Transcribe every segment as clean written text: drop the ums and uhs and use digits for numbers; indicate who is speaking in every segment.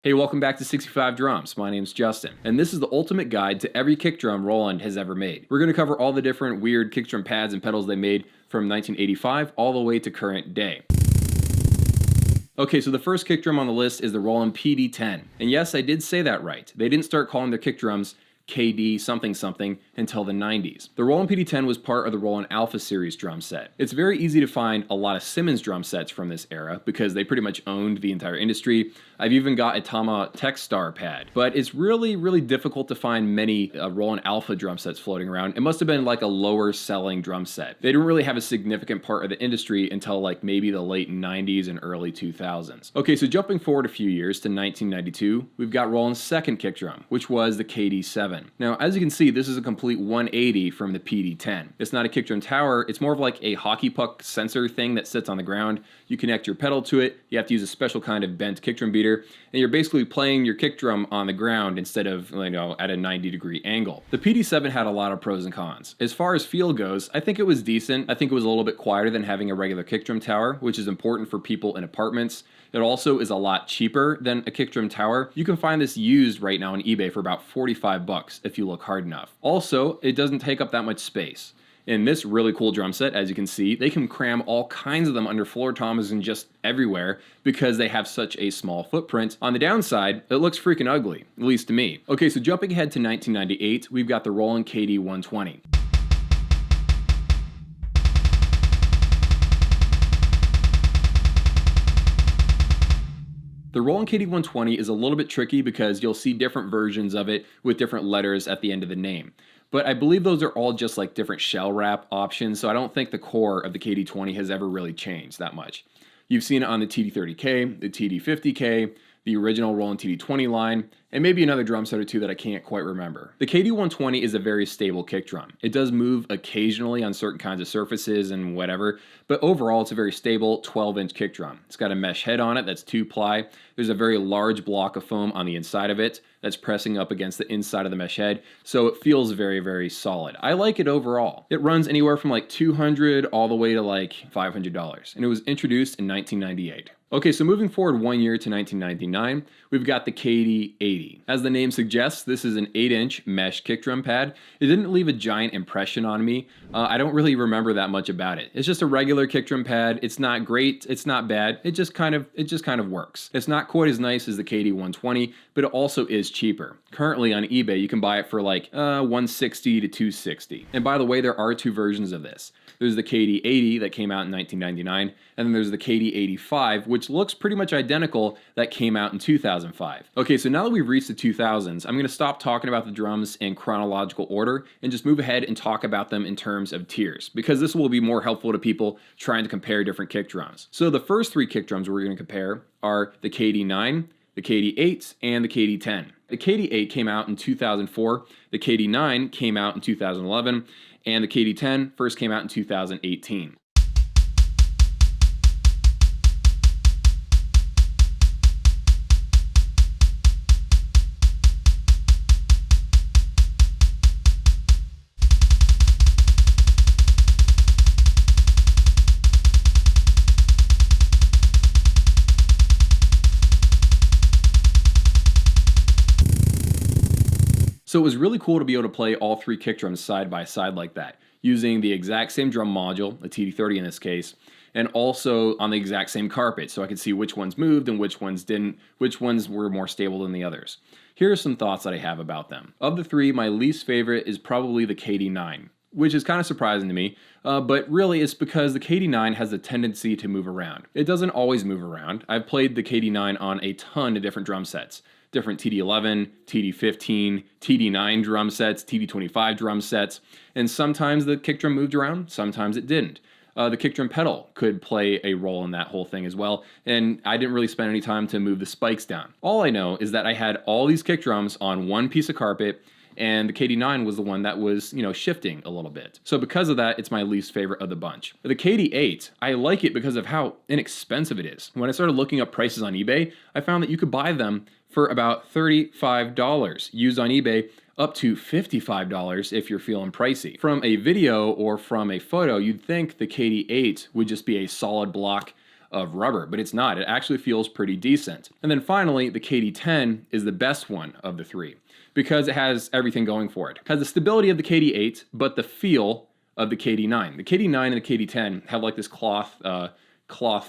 Speaker 1: Hey, welcome back to 65 Drums. My name's Justin, and this is the ultimate guide to every kick drum Roland has ever made. We're going to cover all the different weird kick drum pads and pedals they made from 1985 all the way to current day. Okay, so the first kick drum on the list is the Roland PD10. And yes, I did say that right. They didn't start calling their kick drums KD something something until the 90s. The Roland PD10 was part of the Roland Alpha series drum set. It's very easy to find a lot of Simmons drum sets from this era because they pretty much owned the entire industry. I've even got a Tama Techstar pad, but it's really difficult to find many Roland Alpha drum sets floating around. It must have been like a lower selling drum set. They didn't really have a significant part of the industry until like maybe the late 90s and early 2000s. Okay, so jumping forward a few years to 1992, we've got Roland's second kick drum, which was the KD7. Now, as you can see, this is a complete 180 from the PD10. It's not a kick drum tower, it's more of like a hockey puck sensor thing that sits on the ground. You connect your pedal to it, you have to use a special kind of bent kick drum beater, and you're basically playing your kick drum on the ground instead of, at a 90-degree angle. The PD7 had a lot of pros and cons. As far as feel goes, I think it was decent. I think it was a little bit quieter than having a regular kick drum tower, which is important for people in apartments. It also is a lot cheaper than a kick drum tower. You can find this used right now on eBay for about 45 bucks if you look hard enough. Also, it doesn't take up that much space. In this really cool drum set, as you can see, they can cram all kinds of them under floor toms and just everywhere because they have such a small footprint. On the downside, it looks freaking ugly, at least to me. Okay, so jumping ahead to 1998, we've got the Roland KT120. The Roland KT120 is a little bit tricky because you'll see different versions of it with different letters at the end of the name. But I believe those are all just like different shell wrap options, so I don't think the core of the KT20 has ever really changed that much. You've seen it on the TD30K, the TD50K, the original Roland TD20 line, and maybe another drum set or two that I can't quite remember. The KT120 is a very stable kick drum. It does move occasionally on certain kinds of surfaces and whatever, but overall it's a very stable 12-inch kick drum. It's got a mesh head on it that's 2-ply. There's a very large block of foam on the inside of it that's pressing up against the inside of the mesh head, so it feels very solid. I like it overall. It runs anywhere from like $200 all the way to like $500, and it was introduced in 1998. Okay, so moving forward 1 year to 1999, we've got the KD80. As the name suggests, this is an 8-inch mesh kick drum pad. It didn't leave a giant impression on me. I don't really remember that much about it. It's just a regular kick drum pad. It's not great, it's not bad. It just kind of works. It's not quite as nice as the KD120, but it also is cheaper. Currently on eBay, you can buy it for like $160 to $260. And by the way, there are two versions of this. There's the KD80 that came out in 1999, and then there's the KD85, which looks pretty much identical, that came out in 2005. Okay, so now that we've reached the 2000s, I'm going to stop talking about the drums in chronological order and just move ahead and talk about them in terms of tiers, because this will be more helpful to people trying to compare different kick drums. So the first three kick drums we're going to compare are the KD9, the KD8, and the KD10. The KD8 came out in 2004, the KD9 came out in 2011, and the KT10 first came out in 2018. So it was really cool to be able to play all three kick drums side by side like that, using the exact same drum module, the TD30 in this case, and also on the exact same carpet, so I could see which ones moved and which ones didn't, which ones were more stable than the others. Here are some thoughts that I have about them. Of the three, my least favorite is probably the KD9, which is kind of surprising to me, but really it's because the KD9 has a tendency to move around. It doesn't always move around. I've played the KD9 on a ton of different drum sets. Different TD11, TD15, TD9 drum sets, TD25 drum sets, and sometimes the kick drum moved around, sometimes it didn't. The kick drum pedal could play a role in that whole thing as well, and I didn't really spend any time to move the spikes down. All I know is that I had all these kick drums on one piece of carpet, and the KD9 was the one that was, shifting a little bit. So because of that, it's my least favorite of the bunch. The KD8, I like it because of how inexpensive it is. When I started looking up prices on eBay, I found that you could buy them for about $35 used on eBay, up to $55 if you're feeling pricey. From a video or from a photo, you'd think the KD8 would just be a solid block of rubber, but it's not. It actually feels pretty decent. And then finally, the KD10 is the best one of the three because it has everything going for it. It has the stability of the KD8, but the feel of the KD9. The KD9 and the KD10 have like this cloth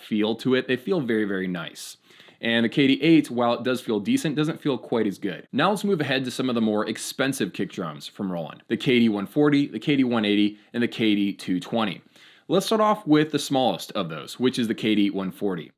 Speaker 1: feel to it. They feel very, very nice. And the KD8, while it does feel decent, doesn't feel quite as good. Now let's move ahead to some of the more expensive kick drums from Roland. The KD140, the KD180, and the KD220. Let's start off with the smallest of those, which is the KD140.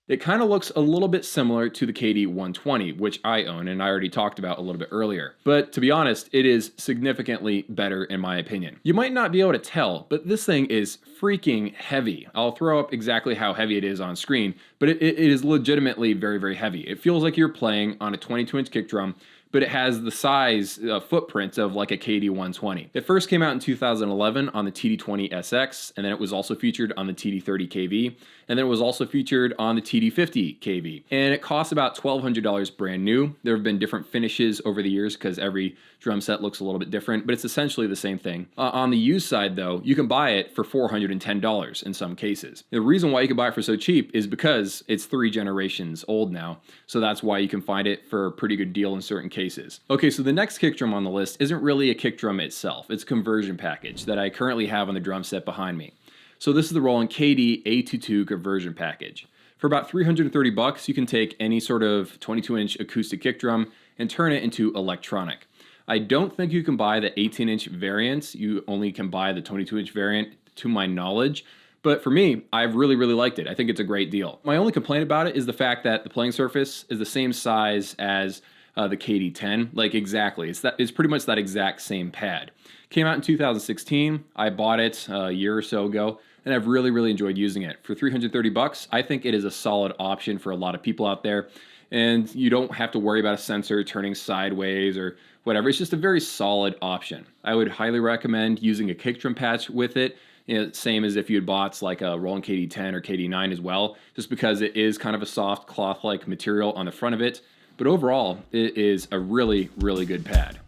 Speaker 1: It kind of looks a little bit similar to the KD120, which I own and I already talked about a little bit earlier. But to be honest, it is significantly better in my opinion. You might not be able to tell, but this thing is freaking heavy. I'll throw up exactly how heavy it is on screen, but it is legitimately very, very heavy. It feels like you're playing on a 22-inch kick drum, but it has the size footprint of like a KD120. It first came out in 2011 on the TD20 SX, and then it was also featured on the TD30 KV, and then it was also featured on the TD50 KV. And it costs about $1,200 brand new. There have been different finishes over the years because every drum set looks a little bit different, but it's essentially the same thing. On the used side though, you can buy it for $410 in some cases. The reason why you can buy it for so cheap is because it's 3 generations old now, so that's why you can find it for a pretty good deal in certain cases. Okay, so the next kick drum on the list isn't really a kick drum itself. It's a conversion package that I currently have on the drum set behind me. So this is the Roland KT10 Conversion package. For about $330, you can take any sort of 22-inch acoustic kick drum and turn it into electronic. I don't think you can buy the 18-inch variants. You only can buy the 22-inch variant to my knowledge. But for me, I've really, really liked it. I think it's a great deal. My only complaint about it is the fact that the playing surface is the same size as the KD10, like exactly. It's pretty much that exact same pad. Came out in 2016. I bought it a year or so ago, and I've really, really enjoyed using it. For $330, I think it is a solid option for a lot of people out there, and you don't have to worry about a sensor turning sideways or whatever. It's just a very solid option. I would highly recommend using a kick drum patch with it. Same as if you had bought like a Roland KT10 or KD9 as well, just because it is kind of a soft cloth-like material on the front of it. But overall, it is a really, really good pad.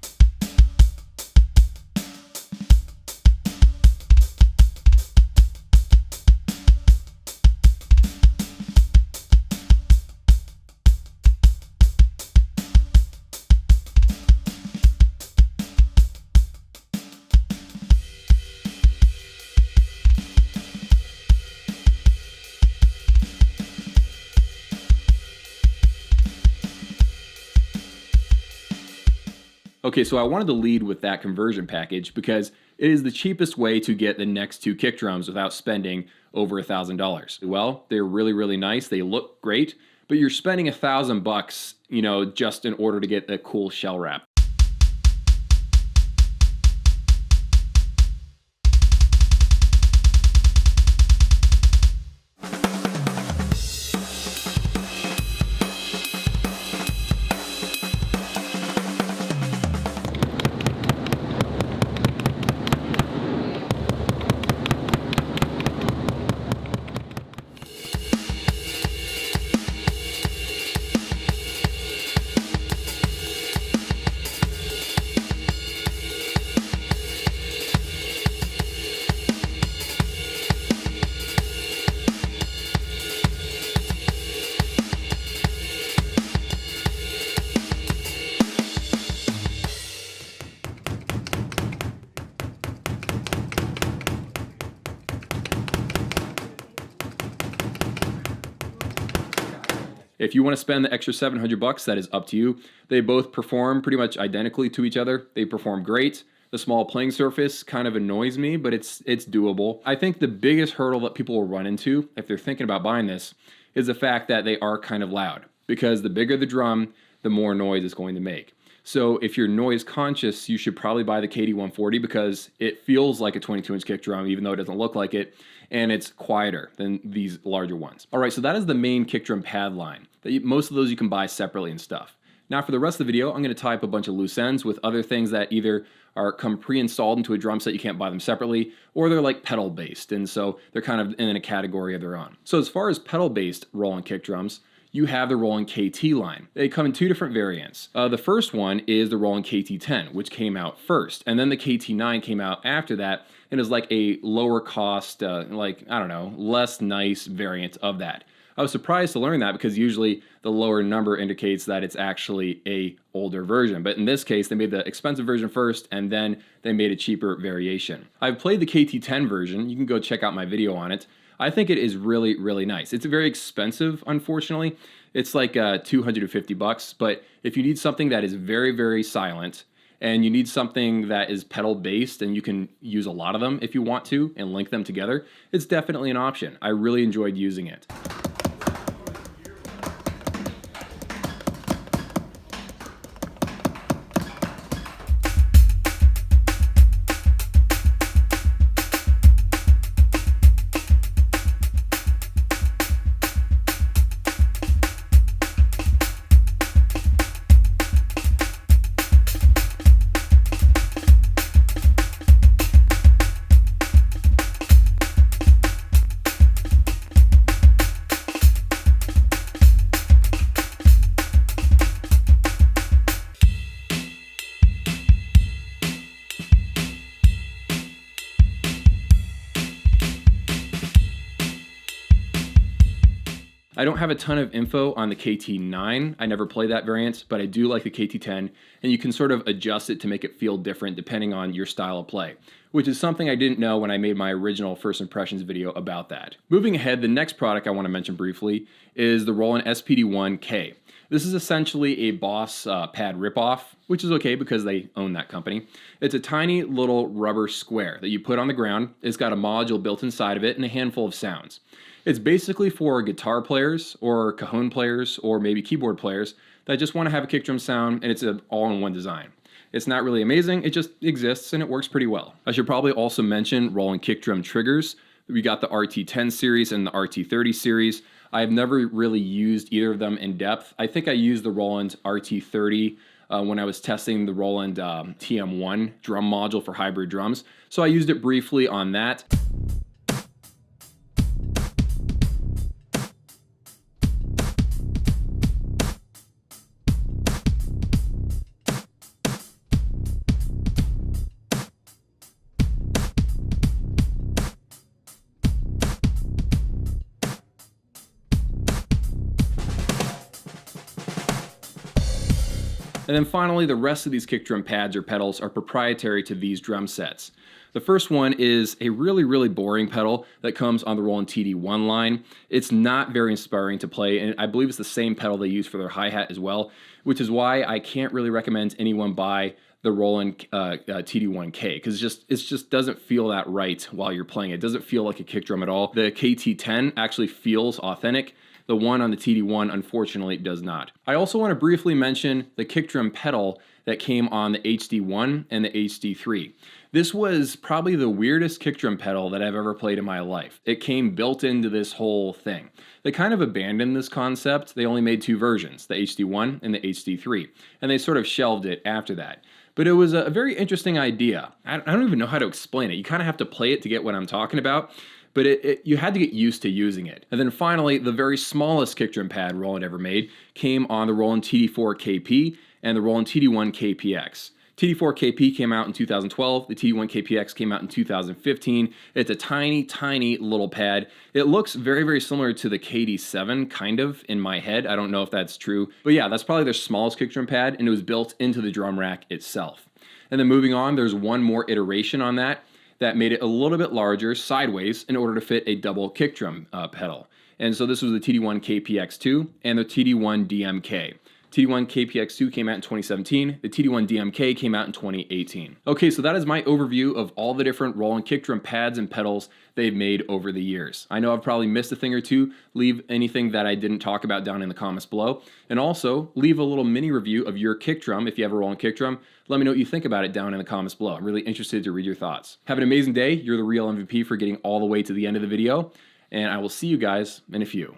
Speaker 1: Okay, so I wanted to lead with that conversion package because it is the cheapest way to get the next 2 kick drums without spending over $1,000. Well, they're really, really nice. They look great, but you're spending $1,000, just in order to get a cool shell wrap. If you want to spend the extra $700, that is up to you. They both perform pretty much identically to each other. They perform great. The small playing surface kind of annoys me, but it's doable. I think the biggest hurdle that people will run into if they're thinking about buying this is the fact that they are kind of loud, because the bigger the drum, the more noise it's going to make. So if you're noise conscious, you should probably buy the KD140 because it feels like a 22-inch kick drum, even though it doesn't look like it, and it's quieter than these larger ones. All right, so that is the main kick drum pad line. Most of those you can buy separately and stuff. Now for the rest of the video, I'm going to tie up a bunch of loose ends with other things that either come pre-installed into a drum set, you can't buy them separately, or they're like pedal based, and so they're kind of in a category of their own. So as far as pedal based Roland kick drums, you have the Roland KT line. They come in two different variants. The first one is the Roland KT10, which came out first, and then the KT9 came out after that, and is like a lower cost, like, I don't know, less nice variant of that. I was surprised to learn that because usually the lower number indicates that it's actually a older version. But in this case, they made the expensive version first and then they made a cheaper variation. I've played the KT10 version. You can go check out my video on it. I think it is really, really nice. It's very expensive, unfortunately. It's like $250, but if you need something that is very, very silent and you need something that is pedal based and you can use a lot of them if you want to and link them together, it's definitely an option. I really enjoyed using it. I don't have a ton of info on the KT9. I never played that variant, but I do like the KT10, and you can sort of adjust it to make it feel different depending on your style of play, which is something I didn't know when I made my original first impressions video about that. Moving ahead, the next product I want to mention briefly is the Roland SPD1K. This is essentially a Boss pad ripoff, which is okay because they own that company. It's a tiny little rubber square that you put on the ground. It's got a module built inside of it and a handful of sounds. It's basically for guitar players or cajon players or maybe keyboard players that just want to have a kick drum sound, and it's an all-in-one design. It's not really amazing, it just exists and it works pretty well. I should probably also mention Roland Kickdrum triggers. We got the RT10 series and the RT30 series. I've never really used either of them in depth. I think I used the Roland RT30 when I was testing the Roland TM1 drum module for hybrid drums. So I used it briefly on that. And then finally, the rest of these kick drum pads or pedals are proprietary to these drum sets. The first one is a really, really boring pedal that comes on the Roland TD1 line. It's not very inspiring to play, and I believe it's the same pedal they use for their hi-hat as well, which is why I can't really recommend anyone buy the Roland TD1K, because it just doesn't feel that right while you're playing. It doesn't feel like a kick drum at all. The KT10 actually feels authentic. The one on the TD1, unfortunately, does not. I also want to briefly mention the kick drum pedal that came on the HD1 and the HD3. This was probably the weirdest kick drum pedal that I've ever played in my life. It came built into this whole thing. They kind of abandoned this concept. They only made two versions, the HD1 and the HD3, and they sort of shelved it after that. But it was a very interesting idea. I don't even know how to explain it. You kind of have to play it to get what I'm talking about. But you had to get used to using it. And then finally, the very smallest kick drum pad Roland ever made came on the Roland TD4KP and the Roland TD1 KPX. TD4KP came out in 2012, the TD1 KPX came out in 2015. It's a tiny, tiny little pad. It looks very, very similar to the KD7, kind of, in my head. I don't know if that's true. But yeah, that's probably their smallest kick drum pad, and it was built into the drum rack itself. And then moving on, there's one more iteration on that made it a little bit larger sideways in order to fit a double kick drum pedal. And so this was the TD1 KPX2 and the TD1 DMK. TD1 KPX2 came out in 2017, the TD1 DMK came out in 2018. Okay, so that is my overview of all the different Roland kick drum pads and pedals they've made over the years. I know I've probably missed a thing or two. Leave anything that I didn't talk about down in the comments below. And also, leave a little mini review of your kick drum if you have a Roland kick drum. Let me know what you think about it down in the comments below. I'm really interested to read your thoughts. Have an amazing day. You're the real MVP for getting all the way to the end of the video. And I will see you guys in a few.